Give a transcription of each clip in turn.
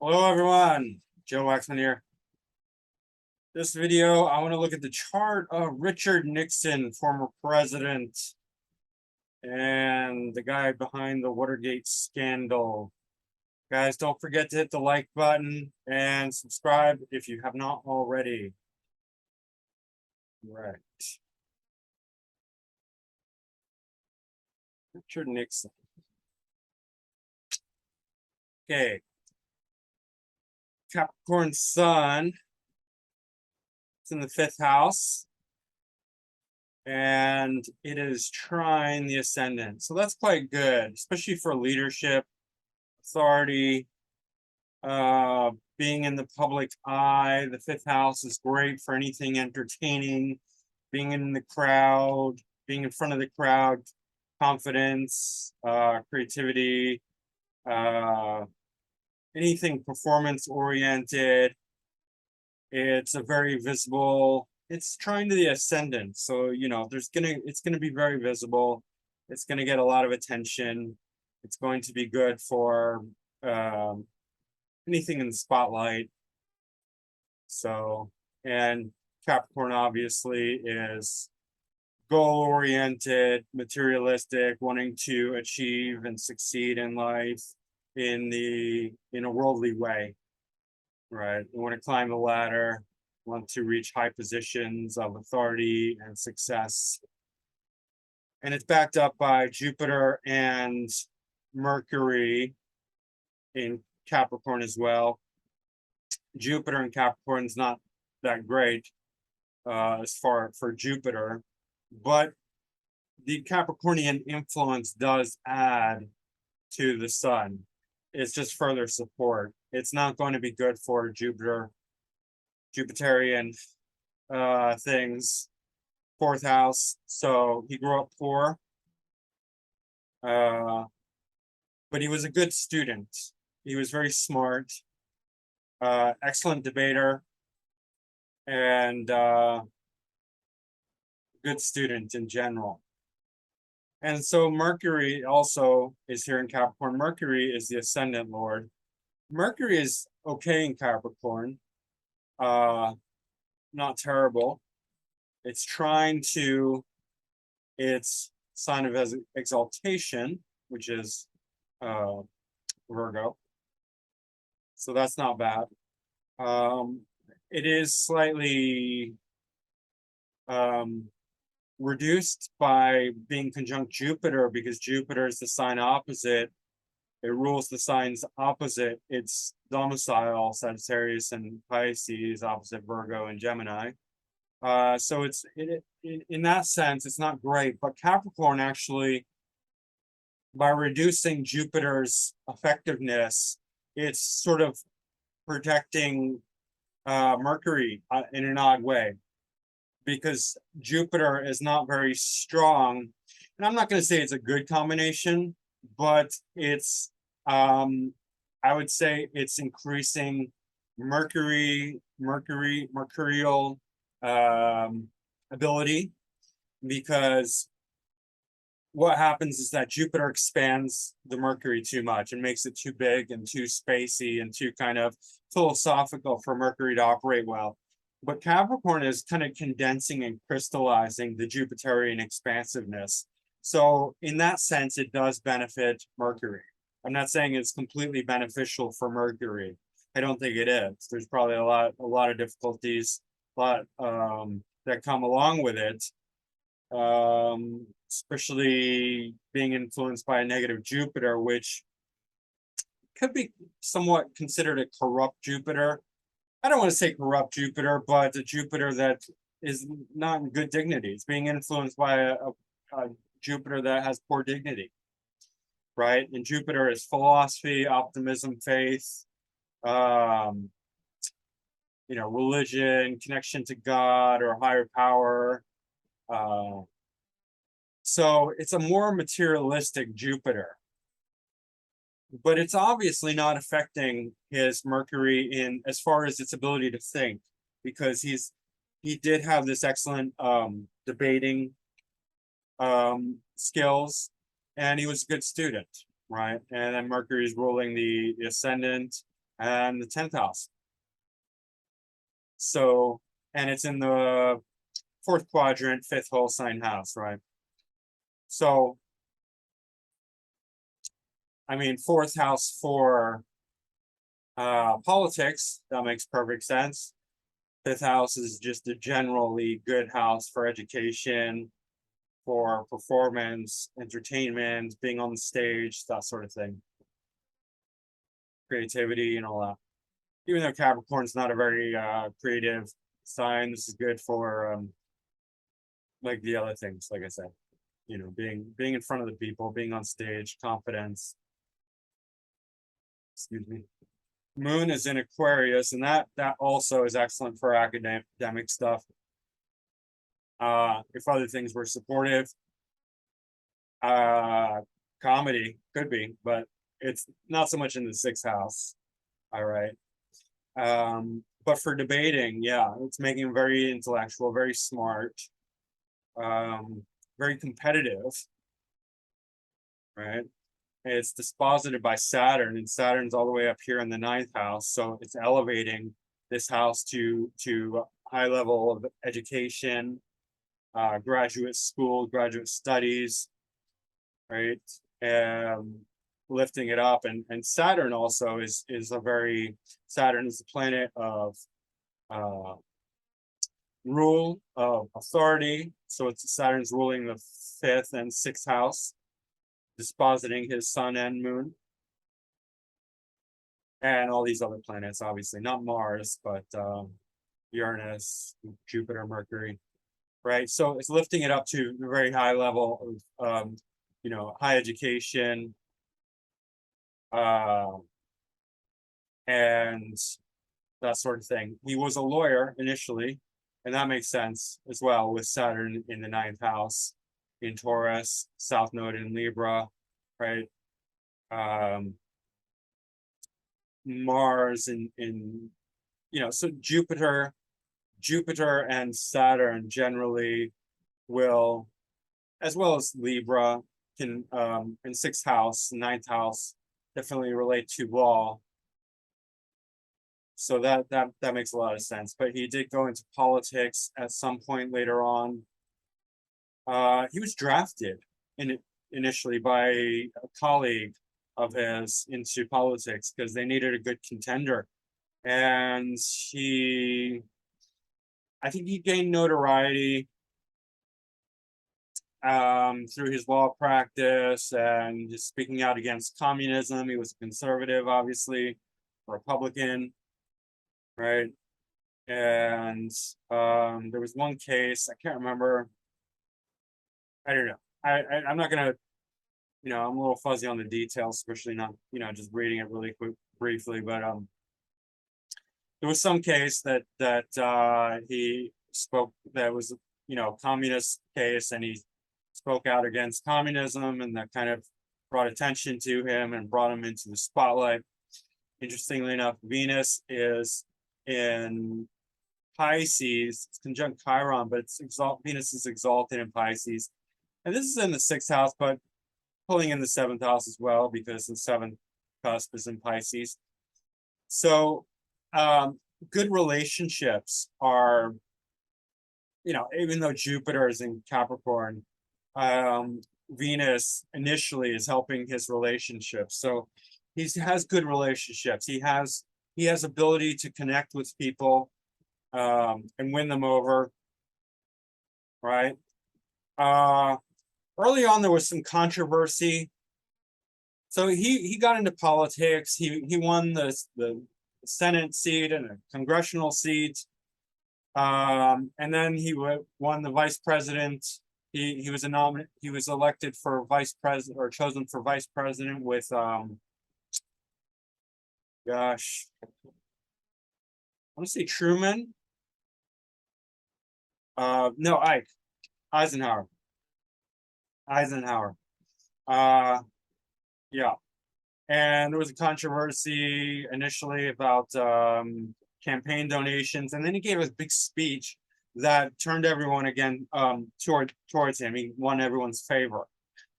Hello everyone, Joe Waxman here. This video, I want to look at the chart of Richard Nixon, former president, and the guy behind the Watergate scandal. Guys, don't forget to hit the like button and subscribe if you have not already. Right. Richard Nixon. Okay. Capricorn Sun. It's in the 5th house. And it is trine the ascendant. So that's quite good, especially for leadership, authority, being in the public eye. The 5th house is great for anything entertaining, being in the crowd, being in front of the crowd, confidence, creativity, anything performance oriented. It's a very visible, it's trine to the ascendant. So, it's gonna be very visible. It's gonna get a lot of attention. It's going to be good for anything in the spotlight. So, and Capricorn obviously is goal-oriented, materialistic, wanting to achieve and succeed in life in a worldly way. Right. We want to climb the ladder, want to reach high positions of authority and success. And it's backed up by Jupiter and Mercury in Capricorn as well. Jupiter in Capricorn is not that great as far for Jupiter, but the Capricornian influence does add to the sun. It's just further support. It's not going to be good for Jupiterian things. 4th house. So he grew up poor, but he was a good student. He was very smart, excellent debater, and good student in general. And so Mercury also is here in Capricorn. Mercury is the ascendant lord. Mercury is okay in Capricorn, not terrible. It's trine to its sign of exaltation, which is Virgo. So that's not bad. It is slightly reduced by being conjunct Jupiter, because Jupiter is the sign opposite. It rules the signs opposite its domicile, Sagittarius and Pisces, opposite Virgo and Gemini. So it's in that sense, it's not great. But Capricorn actually, by reducing Jupiter's effectiveness, it's sort of protecting Mercury in an odd way, because Jupiter is not very strong. And I'm not going to say it's a good combination, but it's, I would say it's increasing mercurial ability, because what happens is that Jupiter expands the Mercury too much and makes it too big and too spacey and too kind of philosophical for Mercury to operate well. But Capricorn is kind of condensing and crystallizing the Jupiterian expansiveness. So in that sense, it does benefit Mercury. I'm not saying it's completely beneficial for Mercury. I don't think it is. There's probably a lot of difficulties, that come along with it, especially being influenced by a negative Jupiter, which could be somewhat considered a corrupt Jupiter. I don't want to say corrupt Jupiter, but a Jupiter that is not in good dignity. It's being influenced by a Jupiter that has poor dignity, right? And Jupiter is philosophy, optimism, faith, religion, connection to God or higher power. So it's a more materialistic Jupiter, but it's obviously not affecting his Mercury in as far as its ability to think, because he did have this excellent debating skills, and he was a good student, right? And then Mercury is ruling the ascendant. and the 10th house. So, and it's in the fourth quadrant, fifth whole sign house, right? So, I mean, fourth house for politics, that makes perfect sense. Fifth house is just a generally good house for education, for performance, entertainment, being on the stage, that sort of thing. Creativity and all that. Even though Capricorn's not a very creative sign, this is good for like the other things, like I said, you know, being in front of the people, being on stage, confidence. Excuse me. Moon is in Aquarius, and that also is excellent for academic stuff. If other things were supportive, comedy could be, but it's not so much in the sixth house. All right. But for debating, yeah, it's making him very intellectual, very smart, very competitive, right? It's disposited by Saturn, and Saturn's all the way up here in the ninth house, so it's elevating this house to high level of education, graduate school, graduate studies, right? Lifting it up, and Saturn also is a very, Saturn is the planet of rule, of authority, so it's Saturn's ruling the fifth and sixth house, dispositing his sun and moon, and all these other planets, obviously not Mars, but Uranus, Jupiter, Mercury, right? So it's lifting it up to a very high level of you know, high education, and that sort of thing. He was a lawyer initially, and that makes sense as well, with Saturn in the ninth house in Taurus, South Node in Libra, right? Mars in you know, so Jupiter and Saturn generally will, as well as Libra, can in sixth house, ninth house, definitely relate to law. So that makes a lot of sense. But he did go into politics at some point later on. He was drafted initially by a colleague of his into politics because they needed a good contender. And I think he gained notoriety through his law practice and just speaking out against communism. He was a conservative, obviously, Republican, right? And there was one case, I can't remember. I don't know. I'm not gonna, you know, I'm a little fuzzy on the details, especially not, you know, just reading it really quick, briefly. But there was some case that he spoke, that was, you know, communist case, and he spoke out against communism, and that kind of brought attention to him and brought him into the spotlight. Interestingly enough, Venus is in Pisces, it's conjunct Chiron, but it's Venus is exalted in Pisces. And this is in the sixth house, but pulling in the seventh house as well, because the seventh cusp is in Pisces. So good relationships are, you know, even though Jupiter is in Capricorn, Venus initially is helping his relationships. So he has good relationships. He has ability to connect with people and win them over, right? Early on, there was some controversy. So he got into politics. He won the Senate seat and a congressional seat, and then he won the vice president. He was he was elected for vice president, or chosen for vice president with gosh, I want to say Truman. No, Eisenhower. Yeah. And there was a controversy initially about campaign donations, and then he gave a big speech that turned everyone again towards him. He won everyone's favor.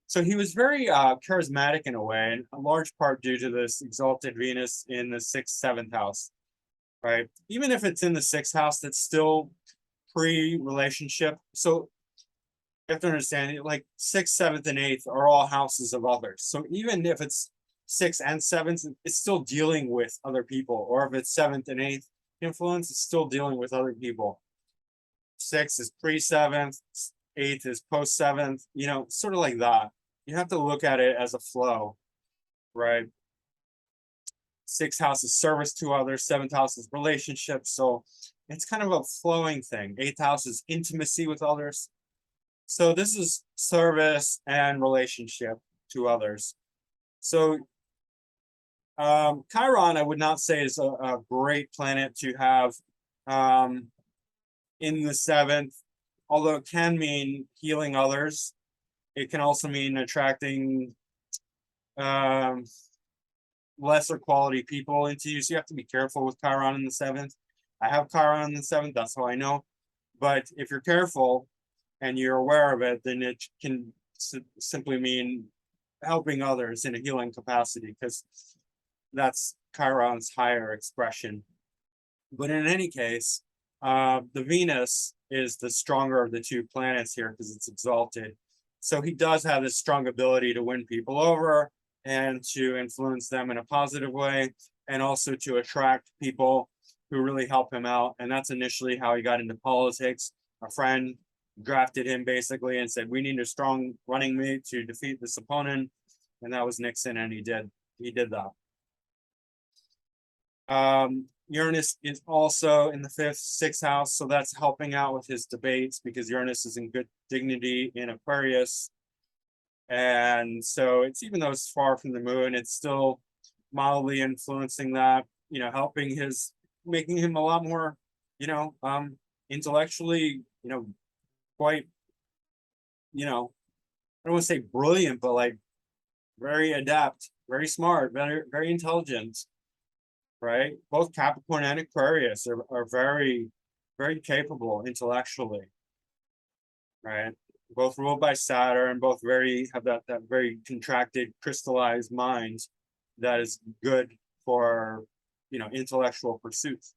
So he was very charismatic in a way, and a large part due to this exalted Venus in the sixth, seventh house, right? Even if it's in the sixth house, that's still pre-relationship. So you have to understand, like sixth, seventh, and eighth are all houses of others. So even if it's sixth and seventh, it's still dealing with other people. Or if it's seventh and eighth influence, it's still dealing with other people. Sixth is pre-seventh, eighth is post-seventh, you know, sort of like that. You have to look at it as a flow, right? Sixth house is service to others, seventh house is relationships. So it's kind of a flowing thing. Eighth house is intimacy with others. So this is service and relationship to others. So Chiron, I would not say is a great planet to have in the seventh, although it can mean healing others. It can also mean attracting lesser quality people into you. So you have to be careful with Chiron in the seventh. I have Chiron in the seventh, that's how I know. But if you're careful and you're aware of it, then it can simply mean helping others in a healing capacity, because that's Chiron's higher expression. But in any case, the Venus is the stronger of the two planets here because it's exalted. So he does have this strong ability to win people over and to influence them in a positive way, and also to attract people who really help him out. And that's initially how he got into politics. A friend drafted him basically and said, we need a strong running mate to defeat this opponent. And that was Nixon, and he did that. Uranus is also in the fifth, sixth house, so that's helping out with his debates because Uranus is in good dignity in Aquarius. And so it's, even though it's far from the moon, it's still mildly influencing that, you know, helping his, making him a lot more, you know, intellectually, you know, quite, you know, I don't want to say brilliant, but like very adept, very smart, very intelligent, right? Both Capricorn and Aquarius are very, very capable intellectually, right? Both ruled by Saturn, both very have that very contracted, crystallized mind that is good for, you know, intellectual pursuits.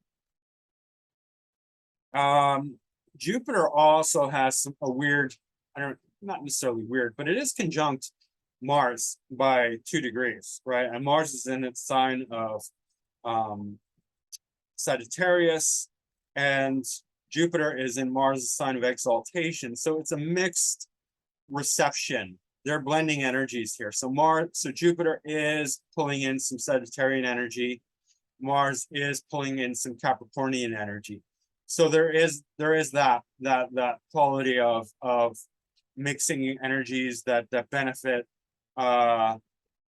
Jupiter also has a weird, not necessarily weird, but it is conjunct Mars by 2 degrees, right? And Mars is in its sign of Sagittarius, and Jupiter is in Mars' sign of exaltation. So it's a mixed reception. They're blending energies here. So Jupiter is pulling in some Sagittarian energy. Mars is pulling in some Capricornian energy. So there is that quality of mixing energies that benefit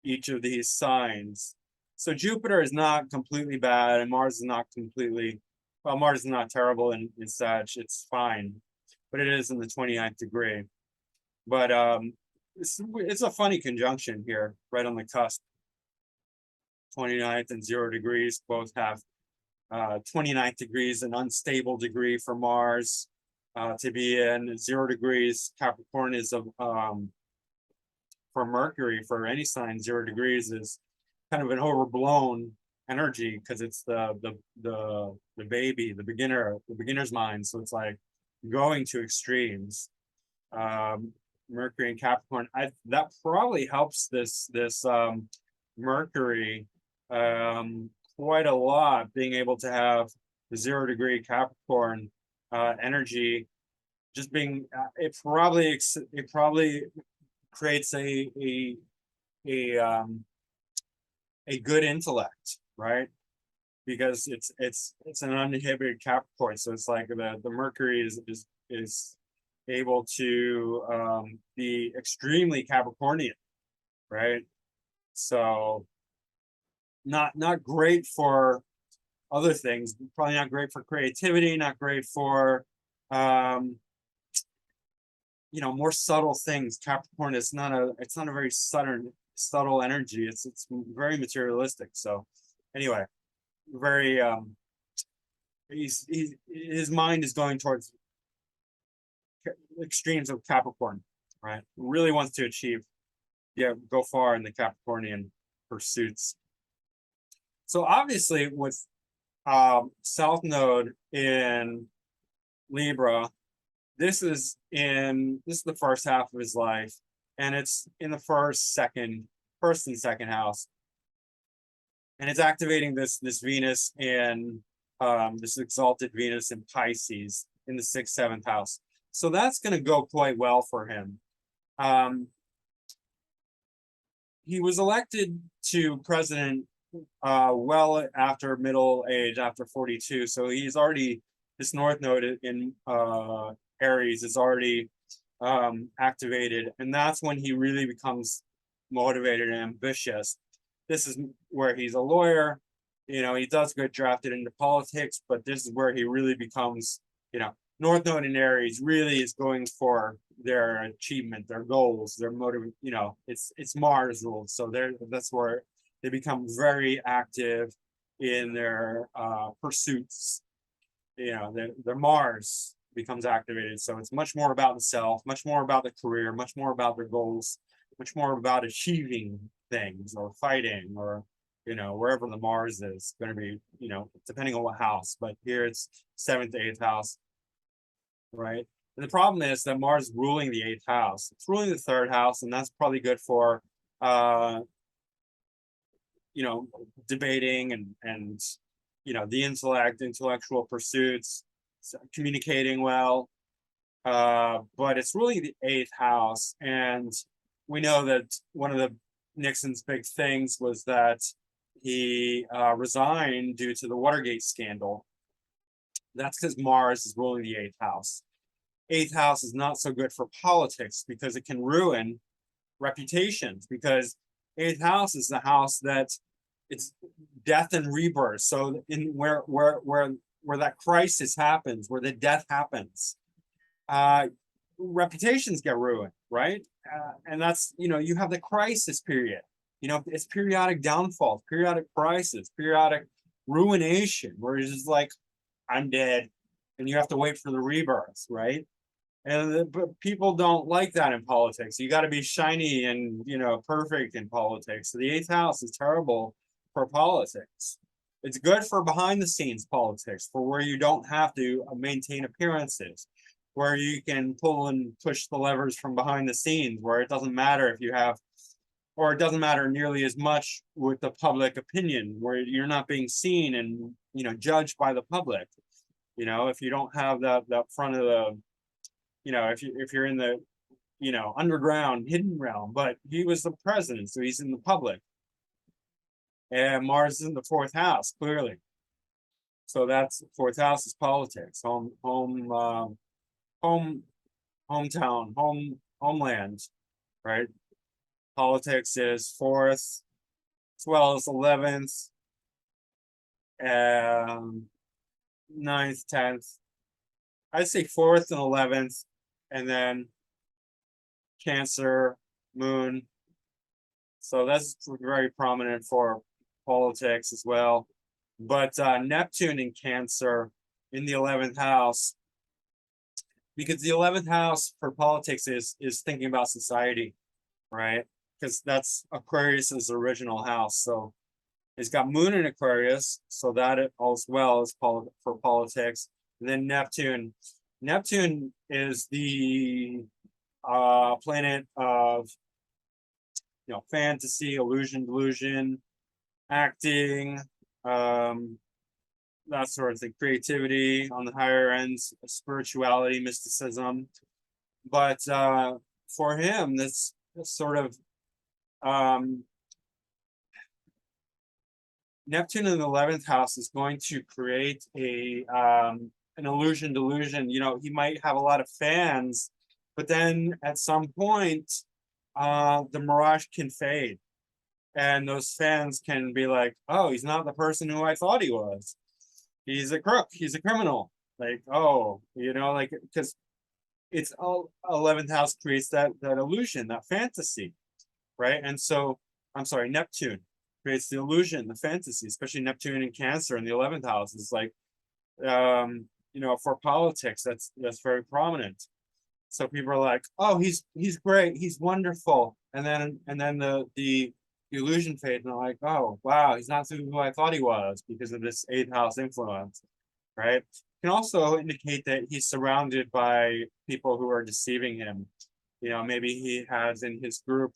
each of these signs. So Jupiter is not completely bad, and Mars is not completely, well, Mars is not terrible in Sag, it's fine, but it is in the 29th degree. But it's a funny conjunction here, right on the cusp. 29th and 0 degrees both have 29th degrees, an unstable degree for Mars to be in. 0 degrees Capricorn is for Mercury, for any sign, 0 degrees is kind of an overblown energy because it's the baby, the beginner's mind. So it's like going to extremes. Mercury and Capricorn, that probably helps this Mercury quite a lot, being able to have the 0 degree Capricorn energy. Just being, it probably creates a good intellect, right? Because it's an uninhibited Capricorn, so it's like the Mercury is able to be extremely Capricornian, right? So not great for other things, probably not great for creativity, not great for you know, more subtle things. Capricorn is not a very subtle energy. It's very materialistic. So anyway, very his mind is going towards extremes of Capricorn, right? Really wants to achieve yeah, go far in the Capricornian pursuits. So obviously with South Node in Libra, this is the first half of his life, and it's in the first and second house, and it's activating this Venus in this exalted Venus in Pisces in the 6th, 7th house. So that's going to go quite well for him. He was elected to president well after middle age, after 42. So he's already, this North Node in Aries is already activated. And that's when he really becomes motivated and ambitious. This is where he's a lawyer. You know, he does get drafted into politics, but this is where he really becomes, you know, North Node in Aries really is going for their achievement, their goals, their motive. You know, it's Mars ruled, so that's where they become very active in their pursuits. You know, their Mars becomes activated, so it's much more about the self, much more about the career, much more about their goals, much more about achieving things or fighting, or you know, wherever the Mars is going to be, you know, depending on what house. But here it's 7th to 8th house. Right. And the problem is that Mars is ruling the 8th house. It's ruling the 3rd house, and that's probably good for you know, debating and you know, the intellect, intellectual pursuits, communicating well. But it's really the 8th house, and we know that one of the Nixon's big things was that he resigned due to the Watergate scandal. That's because Mars is ruling the 8th house. 8th house is not so good for politics because it can ruin reputations, because 8th house is the house that it's death and rebirth. So in where that crisis happens, where the death happens, reputations get ruined, right? And that's, you know, you have the crisis period. You know, it's periodic downfall, periodic crisis, periodic ruination, where it's just like, I'm dead, and you have to wait for the rebirth, right? And but people don't like that in politics. You got to be shiny and, you know, perfect in politics. So the 8th house is terrible for politics. It's good for behind the scenes politics, for where you don't have to maintain appearances, where you can pull and push the levers from behind the scenes, where it doesn't matter if you have, or it doesn't matter nearly as much with the public opinion, where you're not being seen and, you know, judged by the public. You know, if you don't have that front of the, you know, if you're in the, you know, underground hidden realm. But he was the president, so he's in the public, and Mars is in the 4th house, clearly. So that's 4th house is politics, hometown, homeland, right? Politics is 4th as well as 11th, and 9th, 10th. I'd say 4th and 11th, and then Cancer, Moon. So that's very prominent for politics as well. But Neptune in Cancer in the 11th house, because the 11th house for politics is thinking about society, right? Because that's Aquarius's original house. So it's got Moon in Aquarius, so that it as well as for politics. And then Neptune. Neptune is the planet of, you know, fantasy, illusion, delusion, acting, that sort of thing, creativity on the higher ends, spirituality, mysticism. But for him, this sort of Neptune in the 11th house is going to create a an illusion delusion. You know, he might have a lot of fans, but then at some point, the mirage can fade, and those fans can be like, "Oh, he's not the person who I thought he was. He's a crook. He's a criminal." Like, oh, you know, like, because it's all 11th house creates that illusion, that fantasy, right? And so, I'm sorry, Neptune creates the illusion, the fantasy, especially Neptune in Cancer in the 11th house is like, you know, for politics, that's very prominent. So people are like, oh, he's great, he's wonderful. And then the illusion fades, and they're like, oh wow, he's not who I thought he was because of this eighth house influence, right? Can also indicate that he's surrounded by people who are deceiving him. You know, maybe he has in his group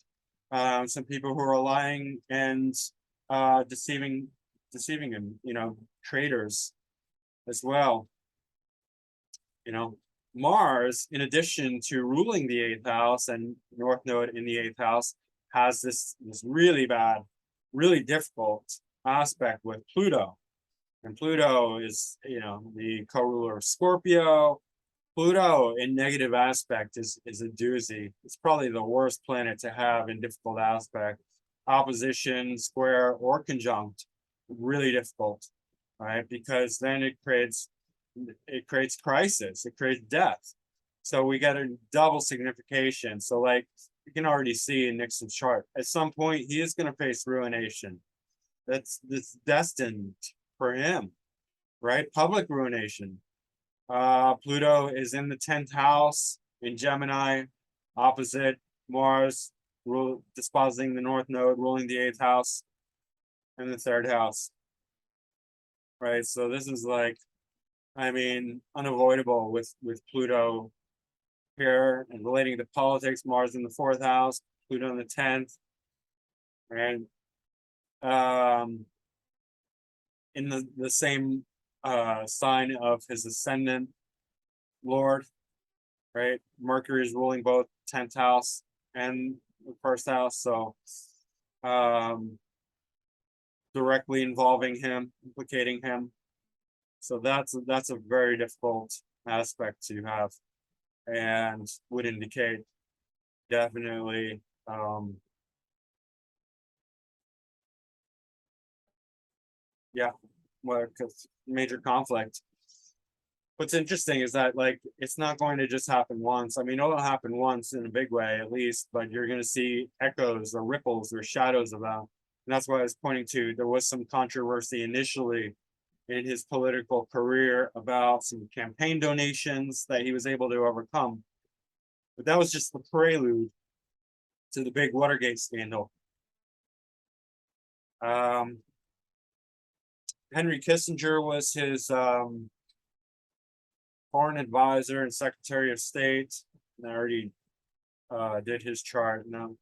some people who are lying and deceiving him, you know, traitors as well. You know, Mars, in addition to ruling the eighth house and North Node in the eighth house, has this really bad, really difficult aspect with Pluto. And Pluto is, you know, the co-ruler of Scorpio. Pluto in negative aspect is a doozy. It's probably the worst planet to have in difficult aspect. Opposition, square, or conjunct, really difficult, right? Because then it creates crisis, it creates death. So we get a double signification. So like you can already see in Nixon's chart, at some point he is going to face ruination. That's destined for him, right? Public ruination. Pluto is in the 10th house in Gemini, opposite Mars, dispositing the North Node, ruling the 8th house and the 3rd house. Right, so this is like, I mean, unavoidable with Pluto here and relating to politics. Mars in the 4th house, Pluto in the 10th, and in the same sign of his ascendant Lord, right? Mercury is ruling both 10th house and the 1st house, so directly involving him, implicating him. So that's a very difficult aspect to have, and would indicate definitely yeah, well, major conflict. What's interesting is that like it's not going to just happen once. I mean, it'll happen once in a big way at least, but you're going to see echoes or ripples or shadows of that. And that's what I was pointing to. There was some controversy initially in his political career about some campaign donations that he was able to overcome. But that was just the prelude to the big Watergate scandal. Henry Kissinger was his foreign advisor and secretary of state. I already did his chart. Now,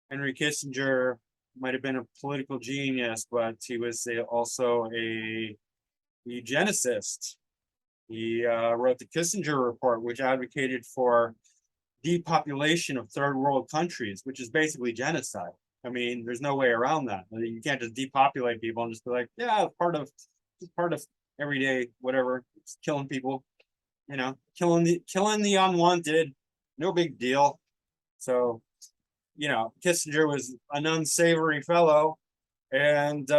Henry Kissinger might have been a political genius, but he was also a eugenicist. He wrote the Kissinger Report, which advocated for depopulation of third world countries, which is basically genocide. I mean, there's no way around that. You can't just depopulate people and just be like, yeah, part of everyday whatever, just killing people, you know, killing the unwanted, no big deal. So, you know, Kissinger was an unsavory fellow, and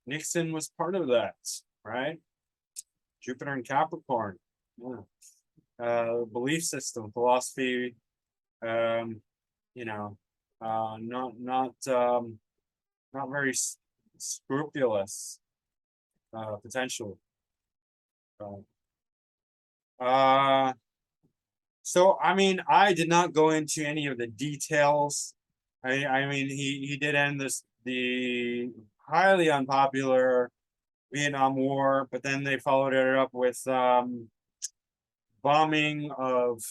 Nixon was part of that, right? Jupiter and Capricorn, yeah. Belief system, philosophy, you know, not very scrupulous, potentially. So I mean, I did not go into any of the details. I mean, he did end the highly unpopular Vietnam War, but then they followed it up with bombing of,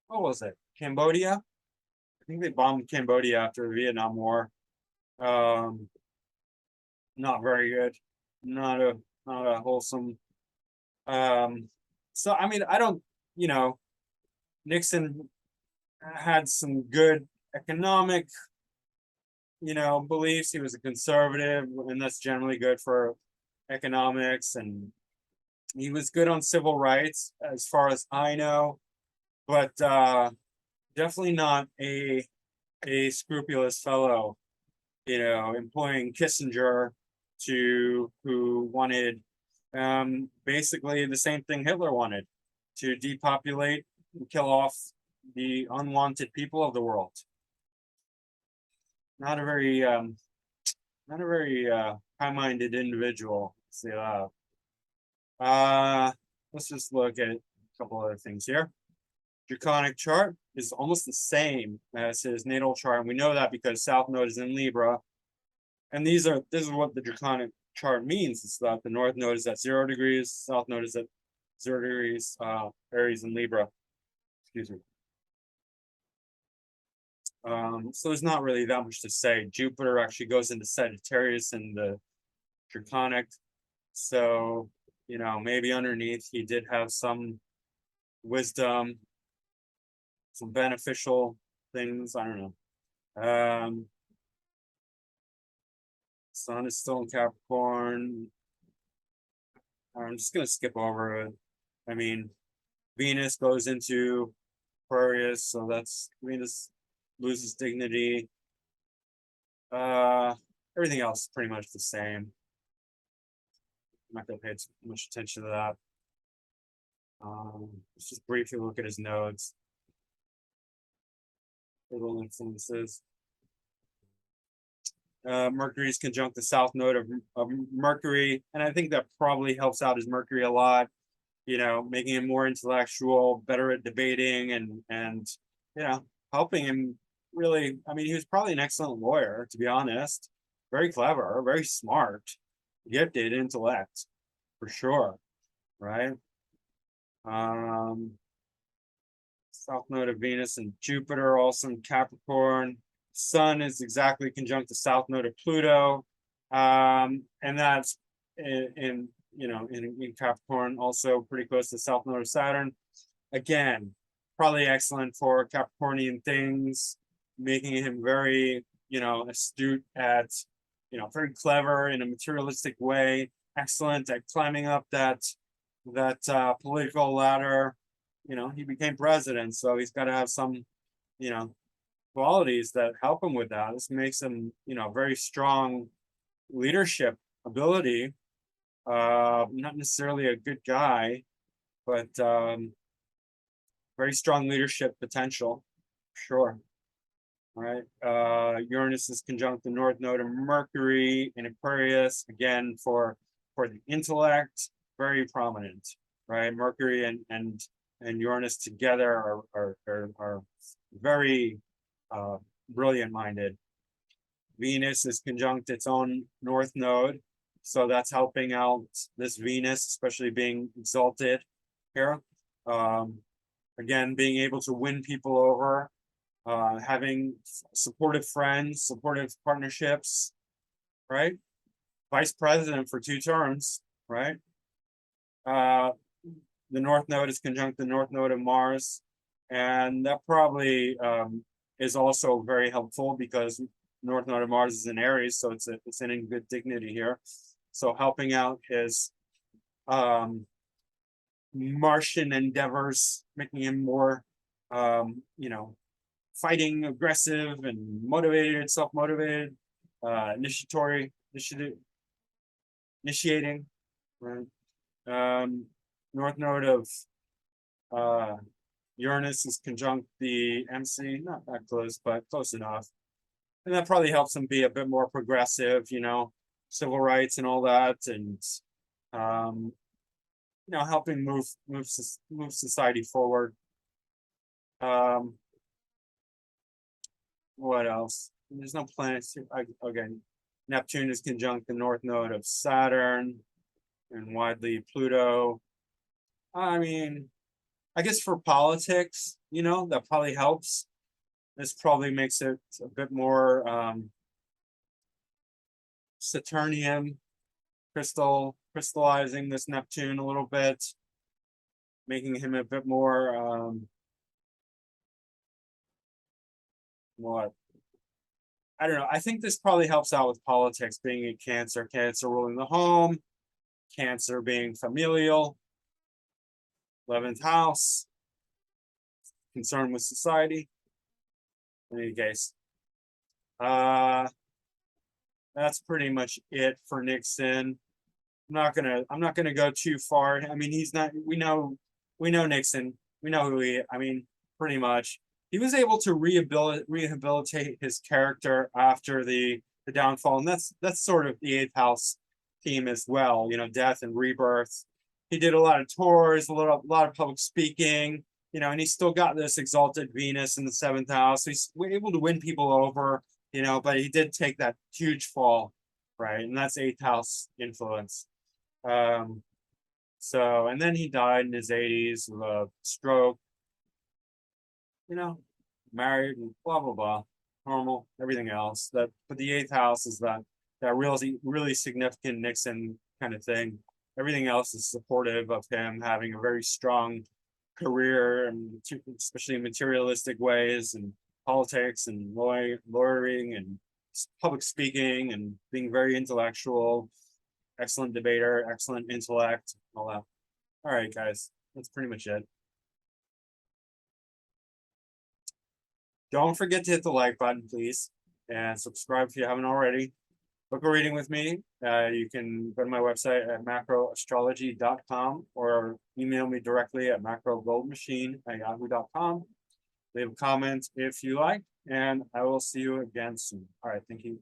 what was it, Cambodia? I think they bombed Cambodia after the Vietnam War. Not very good. Not a wholesome. So I mean, I don't, you know, Nixon had some good economic, you know, beliefs. He was a conservative, and that's generally good for economics, and he was good on civil rights as far as I know, but definitely not a scrupulous fellow, you know, employing Kissinger who wanted basically the same thing Hitler wanted, to depopulate and kill off the unwanted people of the world. Not a very high-minded individual. Say that. Let's just look at couple other things here. Draconic chart is almost the same as his natal chart, and we know that because South Node is in Libra. And this is what the Draconic chart means. It's that the North Node is at 0 degrees, South Node is at 0 degrees, Aries and Libra. Excuse me. So there's not really that much to say. Jupiter actually goes into Sagittarius in the Draconic. So, you know, maybe underneath he did have some wisdom, some beneficial things. I don't know. Sun is still in Capricorn. I'm just gonna skip over it. I mean, Venus goes into Aquarius, so that's Venus loses dignity. Everything else is pretty much the same. I'm not gonna pay too much attention to that. Let's just briefly look at his nodes. Little influences. Mercury is conjunct the south node of Mercury, and I think that probably helps out his Mercury a lot, you know, making him more intellectual, better at debating, and you know, helping him really. I mean, he was probably an excellent lawyer, to be honest. Very clever, very smart, gifted intellect, for sure, right? South node of Venus and Jupiter, also in Capricorn. Sun is exactly conjunct the south node of Pluto, and that's in Capricorn, also pretty close to the south node of Saturn. Again, probably excellent for Capricornian things, making him very, you know, astute at, you know, very clever in a materialistic way, excellent at climbing up that political ladder. You know, he became president, so he's got to have some, you know, qualities that help him with that. This makes him, you know, very strong leadership ability. Not necessarily a good guy, but very strong leadership potential, sure. All right. Uranus is conjunct the north node of Mercury in Aquarius, again for the intellect, very prominent, right? Mercury and Uranus together are very brilliant minded. Venus is conjunct its own north node, so that's helping out this Venus, especially being exalted here. Again, being able to win people over, having supportive friends, supportive partnerships, right? Vice president for 2 terms, right? The north node is conjunct the north node of Mars, and that probably is also very helpful because north node of Mars is in Aries, so it's in good dignity here. So helping out his Martian endeavors, making him more, you know, fighting, aggressive, and motivated, self-motivated, initiating, right? North node of Uranus is conjunct the MC, not that close, but close enough. And that probably helps him be a bit more progressive, you know, civil rights and all that, and you know, helping move society forward. What else? There's no planets here. Again, Neptune is conjunct the north node of Saturn and widely Pluto. I mean, I guess for politics, you know, that probably helps. This probably makes it a bit more Saturnian, crystallizing this Neptune a little bit, making him a bit more what? I don't know. I think this probably helps out with politics, being a Cancer ruling the home, Cancer being familial, 11th house, concerned with society. In any case, that's pretty much it for Nixon. I'm not gonna go too far. I mean, he's not. We know Nixon. We know who he. I mean, pretty much. He was able to rehabilitate his character after the downfall, and that's sort of the 8th house theme as well. You know, death and rebirth. he did a lot of tours, a lot of public speaking, you know, and he's still got this exalted Venus in the 7th house. So he's able to win people over, you know, but he did take that huge fall, right? And that's 8th house influence. So, and then he died in his 80s of a stroke, you know, married and blah, blah, blah, normal, everything else. That, but the 8th house is that really significant Nixon kind of thing. Everything else is supportive of him having a very strong career, and especially in materialistic ways, and politics and lawyering and public speaking and being very intellectual, excellent debater, excellent intellect, all that. All right, guys, that's pretty much it. Don't forget to hit the like button, please, and subscribe if you haven't already. Book a reading with me. You can go to my website at macroastrology.com or email me directly at macrogoldmachine@yahoo.com. Leave a comment if you like, and I will see you again soon. All right, thank you.